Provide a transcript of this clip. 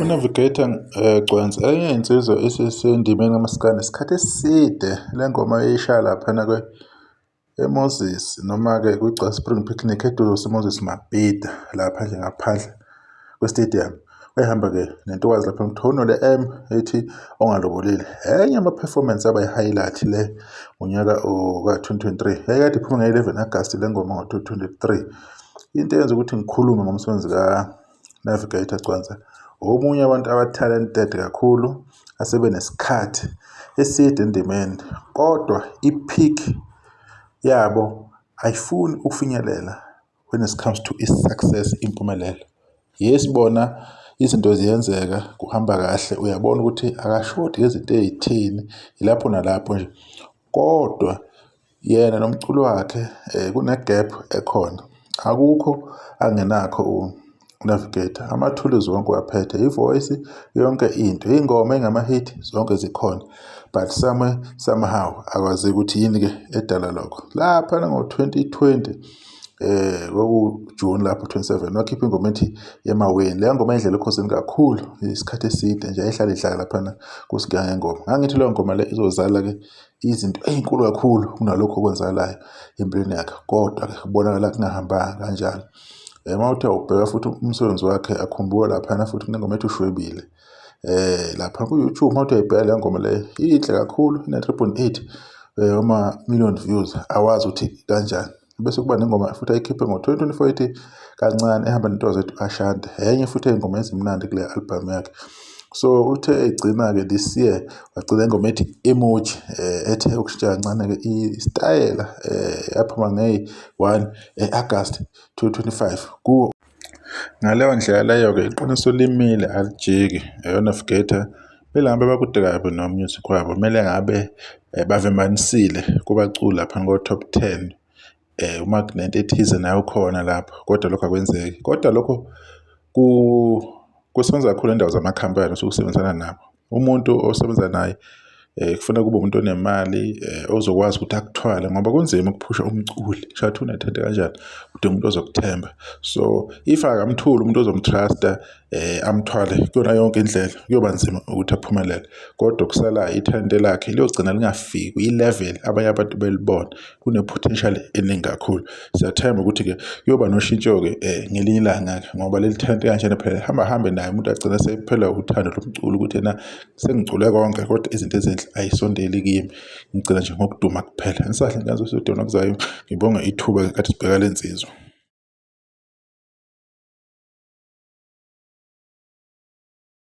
uNavigator Gcwensa enye insizwa esisendimeni kamaskandi isikhathi eside le ngoma eyishaya laphana eMoses noma-ke kwiGcawu Spring Picnic eduze Moses Mabhida lapha nje ngaphandle kwestadium. Wayehamba-ke nentokazi lapha ngithiwa unole M ethi ongalobolile. Enye ama-performance abayi-highlight le ngonyaka ka-2023 yayikade iphuma nge-11 Agasti le ngoma ngo-2023. Into eyenza ukuthi ngikhulume ngomsebenzi kaNavigator Gcwensa, omunye abantu aba-talented kakhulu asebenesikhathi eside endimeni, kodwa i-peak yabo ayifuni ukufinyelela when it comes to i-success, impumelelo. Yesibona izinto ziyenzeka, kuhamba kahle, uyabona ukuthi akashodi ngezinto ey'theni, ilapho nalapho nje, kodwa yena nomculo wakhe kune-gap ekhona. Akukho angenakho uNavigator, amathuluzi wonke uwaphethe, i-voice, yonke into, iy'ngoma ey'ngama-hit zonke zikhona, but somehow akwazi ukuthi yini-ke edala lokho. Laphana ngo-2020 kwakuJune lapho 27 wakhipha ingoma ethi Yemaweni. Leyo ngoma yayidlala ekhosini kakhulu isikhathi eside nje, ayihlala idlala laphana kuSiganga Ngoma. Ngangithi leyo ngoma le izozala-ke izinto ey'nkulu kakhulu kunalokho okwenzakalayo empilweni yakhe, kodwa-ke kubonakala kungahambanga kanjalo. Uma uthi awubheka futhi umsebenzi wakhe akhumbula laphana futhi kunengoma ethi Ushwebile. Lapha ku-YouTube uma uthi uyayibheka leyo ngoma leyo inhle kakhulu, ine-3.8 ama-million views, awazi ukuthi kanjani. Bese kuba nengoma futhi ayikhiphe ngo-2024 ethi Kancane ehamba nentokazi ethi Ashante, enye futhi ey'ngoma ezimnandi kule album yakhe. So uthe egcina-ke this year wagcina ingoma ethi Emoji ethe ukushintsha kancane-ke isitayela yaphuma ngeyi-1 August 2025 kuwo. Ngaleyo ndlela leyo-ke iqiniso limile alijiki. uNavigator belambe bakude kabi no-music wabo, kumele ngabe bavembanisile kubaculi lapha ngo-top 10 uma kunento ethize nayo khona lapho, kodwa lokho akwenzeki. Kodwa lokho kusebenza kakhulu endawo zamakhampani osuke usebenzisana nabo. Umuntu osebenza naye kufuna kube umuntu onemali ozokwazi ukuthi akuthwale, ngoba kunzima ukuphusha umculi shathi unethente kanjani, udinga umuntu ozokuthemba. So if akamthuli umuntu ozomtrusta amthwale kuyona yonke indlela, kuyoba nzima ukuthi aphumelele. Kodwa kusalayo ithente lakhe liyogcina lingafiki kwi-level abanye abantu belibona, kune-potential eningi kakhulu. Siyathemba ukuthi-ke kuyoba noshintsho-ke ngelinye ilanga-ke, ngoba leli thente kanjena phela hambe naye umuntu agcina sephela uthando lomculo ukuthi yena sengicule konke kodwa izinto ezinhle ayisondeli kimi, ngigcina nje ngokuduma kuphela. Ngisahle ngazo sodwa nokuzayo, ngibonga ithuba kade sibheka le nsizwa.